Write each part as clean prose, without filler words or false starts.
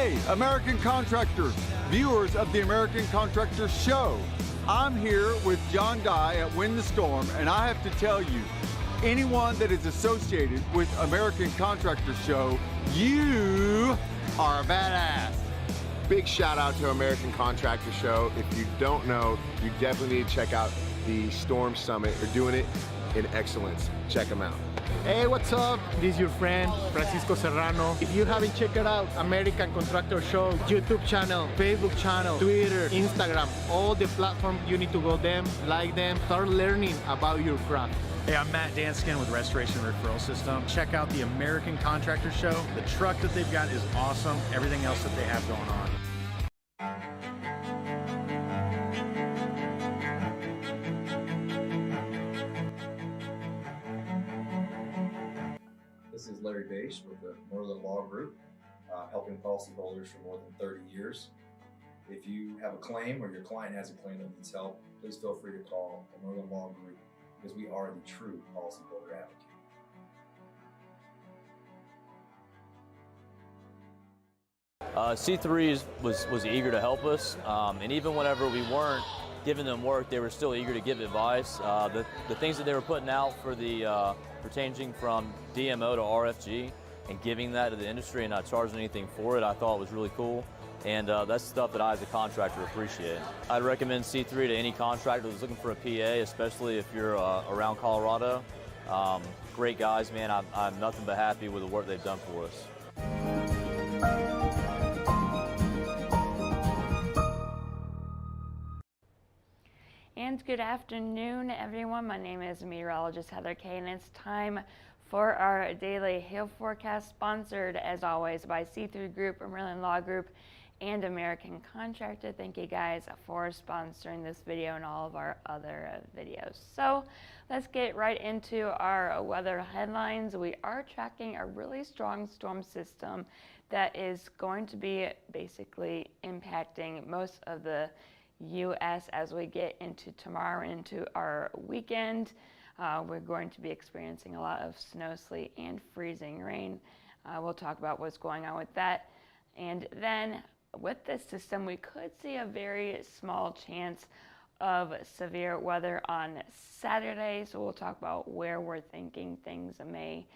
Hey, American contractors, viewers of the American Contractor Show. I'm here with John Dye at Win the Storm, and I have to tell you, anyone that is associated with American Contractor Show, you are a badass. Big shout out to American Contractor Show. If you don't know, you definitely need to check out the Storm Summit. They're doing it in excellence. Check them out. Hey, what's up? This is your friend, Francisco Serrano. If you haven't checked it out, American Contractor Show, YouTube channel, Facebook channel, Twitter, Instagram, all the platforms, you need to go them, like them, start learning about your craft. Hey, I'm Matt Danskin with Restoration Referral System. Check out the American Contractor Show. The truck that they've got is awesome. Everything else that they have going on. This is Larry Bache with the Moreland Law Group, helping policyholders for more than 30 years. If you have a claim or your client has a claim that needs help, please feel free to call the Moreland Law Group because we are the true policyholder advocate. C3 was eager to help us, and even whenever we weren't giving them work, they were still eager to give advice. The things that they were putting out for the pertaining from DMO to RFG and giving that to the industry and not charging anything for it, I thought was really cool. And that's stuff that I, as a contractor, appreciate. I'd recommend C3 to any contractor that's looking for a PA, especially if you're around Colorado. Great guys, man. I'm nothing but happy with the work they've done for us. And good afternoon, everyone. My name is meteorologist Heather Kay, and it's time for our daily hail forecast, sponsored as always by C3 Group, Marginal Law Group, and American Contractor. Thank you guys for sponsoring this video and all of our other videos. So let's get right into our weather headlines. We are tracking a really strong storm system that is going to be basically impacting most of the U.S. as we get into tomorrow, into our weekend. We're going to be experiencing a lot of snow, sleet, and freezing rain. We'll talk about what's going on with that. And then with this system, we could see a very small chance of severe weather on Saturday. So we'll talk about where we're thinking things may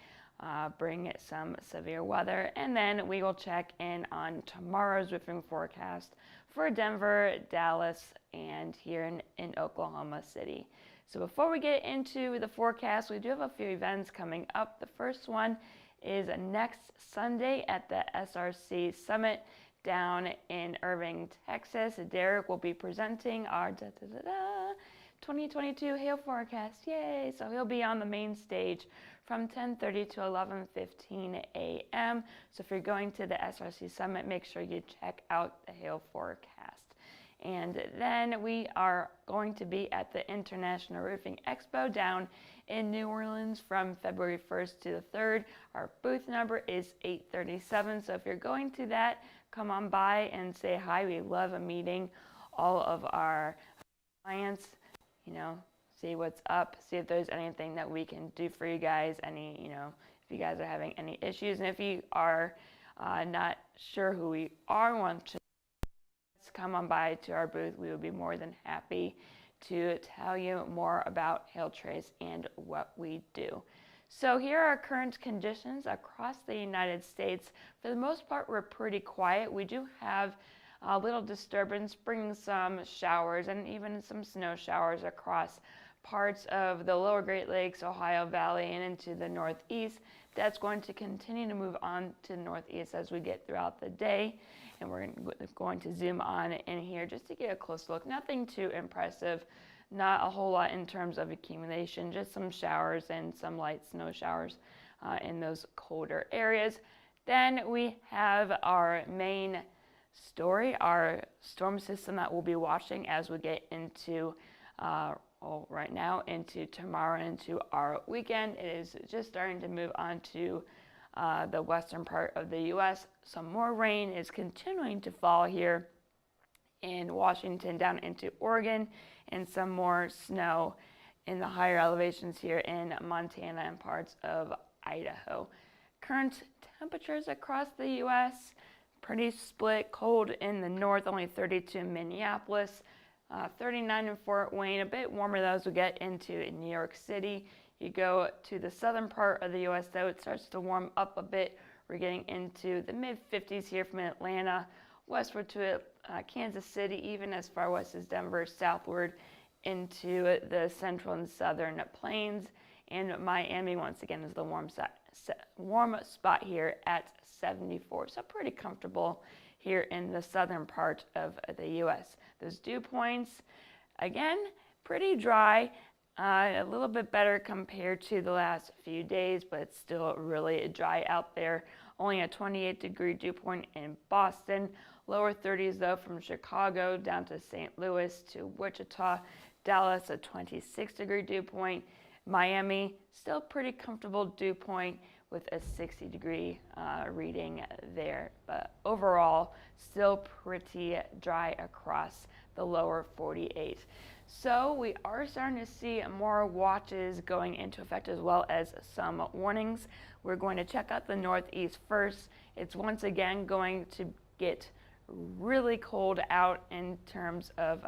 bring some severe weather. And then we will check in on tomorrow's roofing forecast for Denver, Dallas, and here in Oklahoma City. So before we get into the forecast, we do have a few events coming up. The first one is next Sunday at the SRC Summit down in Irving, Texas. Derek will be presenting our 2022 hail forecast. Yay! So he'll be on the main stage from 10:30 to 11:15 a.m. So if you're going to the SRC Summit, make sure you check out the hail forecast. And then we are going to be at the International Roofing Expo down in New Orleans from February 1st to the 3rd. Our booth number is 837. So if you're going to that, come on by and say hi. We love meeting all of our clients, see what's up, see if there's anything that we can do for you guys, if you guys are having any issues. And if you are not sure who we are, want to come on by to our booth, we would be more than happy to tell you more about Hail Trace and what we do. So here are current conditions across the United States. For the most part, we're pretty quiet. We do have a little disturbance, bringing some showers and even some snow showers across parts of the lower Great Lakes, Ohio Valley, and into the northeast. That's going to continue to move on to the northeast as we get throughout the day. And we're going to zoom on in here just to get a close look. Nothing too impressive, not a whole lot in terms of accumulation, just some showers and some light snow showers in those colder areas. Then we have our main story, our storm system that we'll be watching as we get into right now into tomorrow, into our weekend. It is just starting to move on to the western part of the U.S. Some more rain is continuing to fall here in Washington down into Oregon, and some more snow in the higher elevations here in Montana and parts of Idaho. Current temperatures across the U.S. pretty split. Cold in the north, only 32 in Minneapolis, 39 in Fort Wayne. A bit warmer though as we get into New York City. You go to the southern part of the U.S. though, it starts to warm up a bit. We're getting into the mid-50s here from Atlanta, westward to Kansas City, even as far west as Denver, southward into the central and southern plains. And Miami, once again, is the warm spot here at 74. So pretty comfortable here in the southern part of the U.S. Those dew points, again, pretty dry. A little bit better compared to the last few days, but it's still really dry out there. Only a 28-degree dew point in Boston. Lower 30s, though, from Chicago down to St. Louis to Wichita. Dallas, a 26-degree dew point. Miami, still pretty comfortable dew point with a 60-degree reading there. But overall, still pretty dry across the lower 48. So we are starting to see more watches going into effect as well as some warnings. We're going to check out the Northeast first. It's once again going to get really cold out in terms of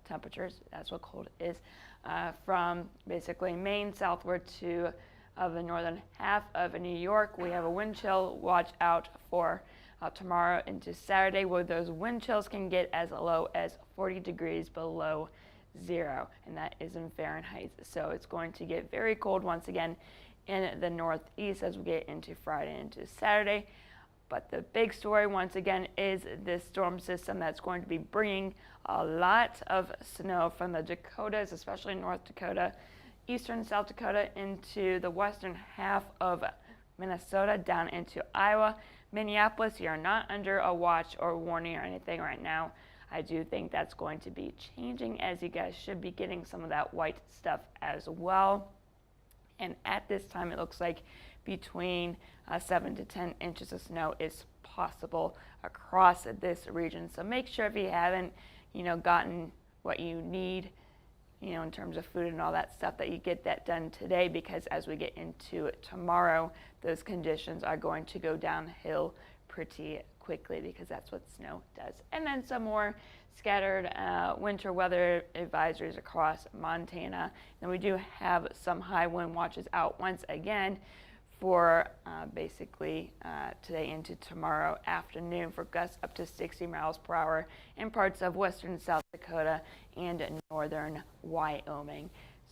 temperatures. That's what cold is. From basically Maine southward to the northern half of New York. We have a wind chill watch out for tomorrow into Saturday, where those wind chills can get as low as 40 degrees below zero, and that is in Fahrenheit. So it's going to get very cold once again in the Northeast as we get into Friday into Saturday. But the big story once again is this storm system that's going to be bringing a lot of snow from the Dakotas, especially North Dakota, eastern South Dakota, into the western half of Minnesota, down into Iowa. Minneapolis, you're not under a watch or warning or anything right now. I do think that's going to be changing, as you guys should be getting some of that white stuff as well. And at this time, it looks like between 7 to 10 inches of snow is possible across this region. So make sure if you haven't, gotten what you need, in terms of food and all that stuff, that you get that done today, because as we get into tomorrow, those conditions are going to go downhill pretty quickly, because that's what snow does. And then some more scattered winter weather advisories across Montana. And we do have some high wind watches out once again for basically today into tomorrow afternoon for gusts up to 60 miles per hour in parts of western South Dakota and northern Wyoming.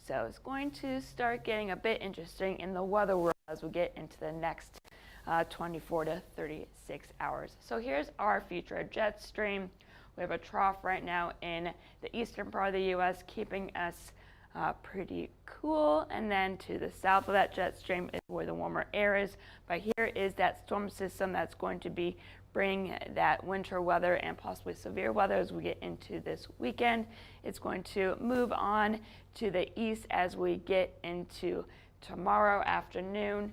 So it's going to start getting a bit interesting in the weather world as we get into the next 24 to 36 hours. So here's our future jet stream. We have a trough right now in the eastern part of the U.S. keeping us pretty cool, and then to the south of that jet stream is where the warmer air is. But here is that storm system that's going to be bringing that winter weather and possibly severe weather as we get into this weekend. It's going to move on to the east as we get into tomorrow afternoon.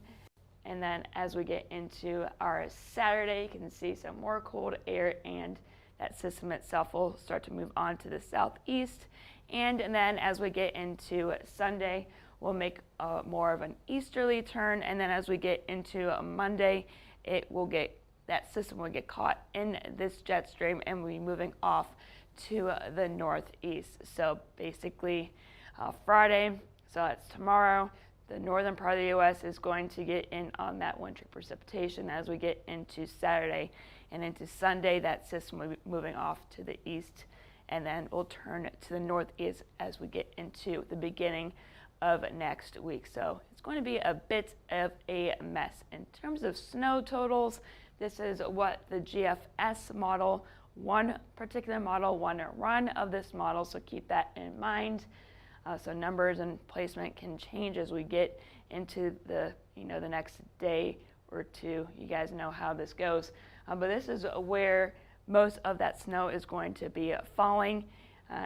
And then as we get into our Saturday, you can see some more cold air, and that system itself will start to move on to the southeast. And then as we get into Sunday, we'll make more of an easterly turn. And then as we get into Monday, that system will get caught in this jet stream and we'll be moving off to the northeast. So basically Friday, so that's tomorrow, the northern part of the U.S. is going to get in on that winter precipitation. As we get into Saturday and into Sunday, that system will be moving off to the east, and then we'll turn to the northeast as we get into the beginning of next week. So it's going to be a bit of a mess. In terms of snow totals, this is what the GFS model, one particular model, one run of this model, so keep that in mind. So numbers and placement can change as we get into the next day or two. You guys know how this goes. But this is where most of that snow is going to be falling,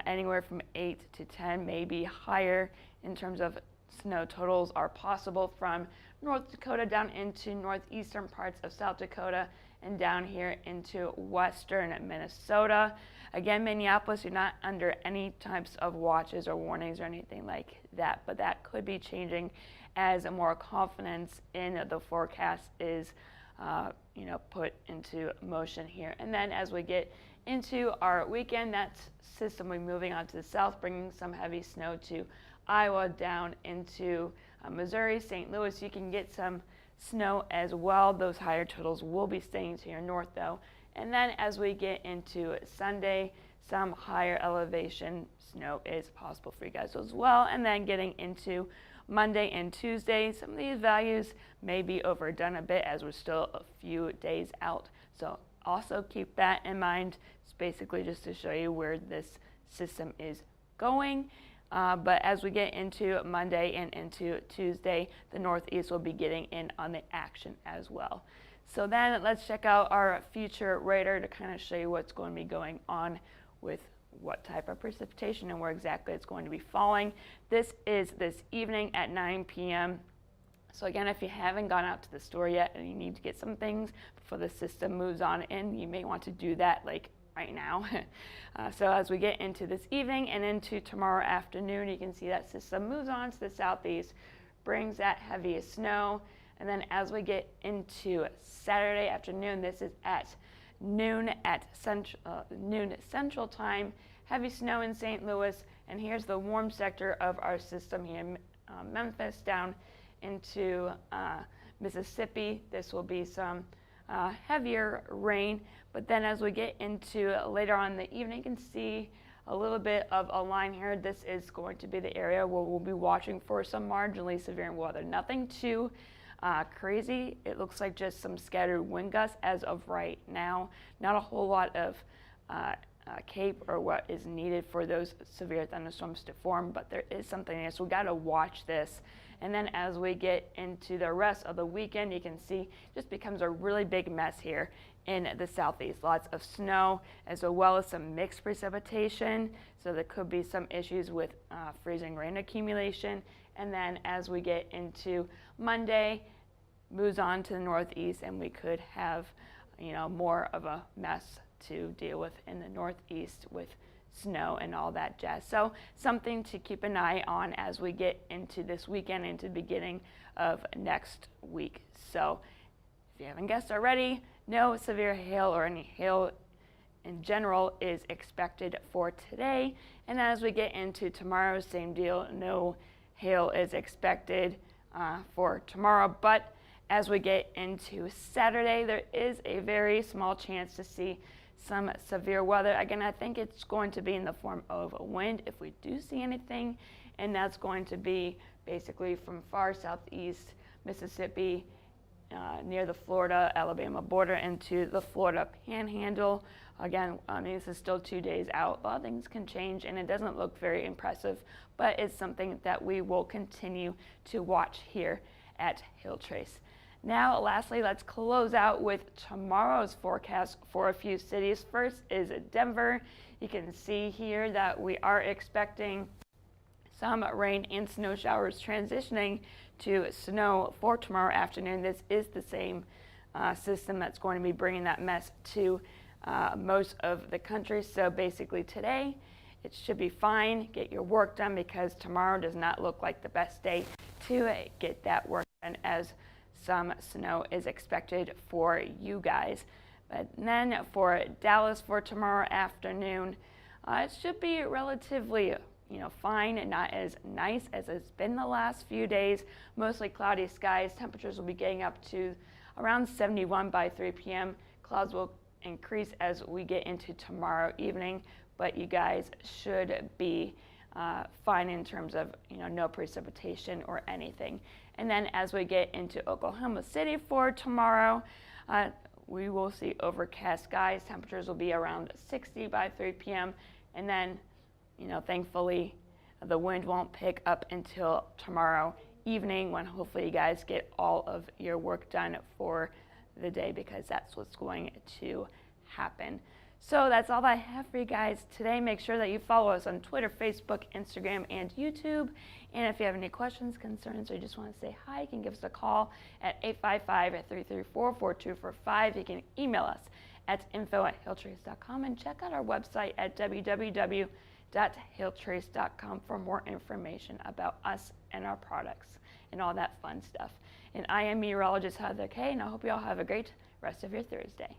anywhere from 8 to 10, maybe higher in terms of snow totals are possible from North Dakota down into northeastern parts of South Dakota and down here into western Minnesota. Again, Minneapolis, you're not under any types of watches or warnings or anything like that, but that could be changing as more confidence in the forecast is put into motion here. And then as we get into our weekend, that system will be moving on to the south, bringing some heavy snow to Iowa down into Missouri, St. Louis. You can get some snow as well. Those higher totals will be staying to your north though. And then as we get into Sunday, some higher elevation snow is possible for you guys as well. And then getting into Monday and Tuesday, some of these values may be overdone a bit as we're still a few days out. So also keep that in mind. It's basically just to show you where this system is going. But as we get into Monday and into Tuesday, the Northeast will be getting in on the action as well. So then let's check out our future radar to kind of show you what's going to be going on with what type of precipitation and where exactly it's going to be falling. This is this evening at 9 p.m. So again, if you haven't gone out to the store yet and you need to get some things before the system moves on in, you may want to do that like right now. So as we get into this evening and into tomorrow afternoon, you can see that system moves on to the southeast, brings that heaviest snow. And then as we get into Saturday afternoon, this is at noon Central Time, heavy snow in St. Louis. And here's the warm sector of our system here in Memphis down into Mississippi. This will be some heavier rain. But then as we get into later on in the evening, you can see a little bit of a line here. This is going to be the area where we'll be watching for some marginally severe weather. Nothing too crazy. It looks like just some scattered wind gusts as of right now. Not a whole lot of cape or what is needed for those severe thunderstorms to form, but there is something there. So we got to watch this. And then as we get into the rest of the weekend, you can see it just becomes a really big mess here in the southeast. Lots of snow as well as some mixed precipitation. So there could be some issues with freezing rain accumulation. And then as we get into Monday, moves on to the northeast, and we could have, more of a mess to deal with in the northeast with snow and all that jazz. So something to keep an eye on as we get into this weekend, into the beginning of next week. So if you haven't guessed already, no severe hail or any hail in general is expected for today. And as we get into tomorrow, same deal, no hail is expected for tomorrow. But as we get into Saturday, there is a very small chance to see some severe weather. Again, I think it's going to be in the form of wind if we do see anything, and that's going to be basically from far southeast Mississippi near the Florida-Alabama border into the Florida Panhandle. Again, this is still 2 days out. A lot of things can change, and it doesn't look very impressive, but it's something that we will continue to watch here at Hail Trace. Now, lastly, let's close out with tomorrow's forecast for a few cities. First is Denver. You can see here that we are expecting some rain and snow showers transitioning to snow for tomorrow afternoon. This is the same system that's going to be bringing that mess to most of the country. So basically today, it should be fine. Get your work done because tomorrow does not look like the best day to get that work done as some snow is expected for you guys. But then for Dallas for tomorrow afternoon, it should be relatively fine and not as nice as it's been the last few days. Mostly cloudy skies. Temperatures will be getting up to around 71 by 3 p.m. Clouds will increase as we get into tomorrow evening, but you guys should be fine in terms of no precipitation or anything. And then as we get into Oklahoma City for tomorrow, we will see overcast skies. Temperatures will be around 60 by 3 p.m. And then, thankfully, the wind won't pick up until tomorrow evening when hopefully you guys get all of your work done for the day, because that's what's going to happen. So that's all I have for you guys today. Make sure that you follow us on Twitter, Facebook, Instagram, and YouTube. And if you have any questions, concerns, or you just want to say hi, you can give us a call at 855-334-4245. You can email us at info@hailtrace.com and check out our website at www www.hailtrace.com for more information about us and our products and all that fun stuff. And I am meteorologist Heather Kay, and I hope you all have a great rest of your Thursday.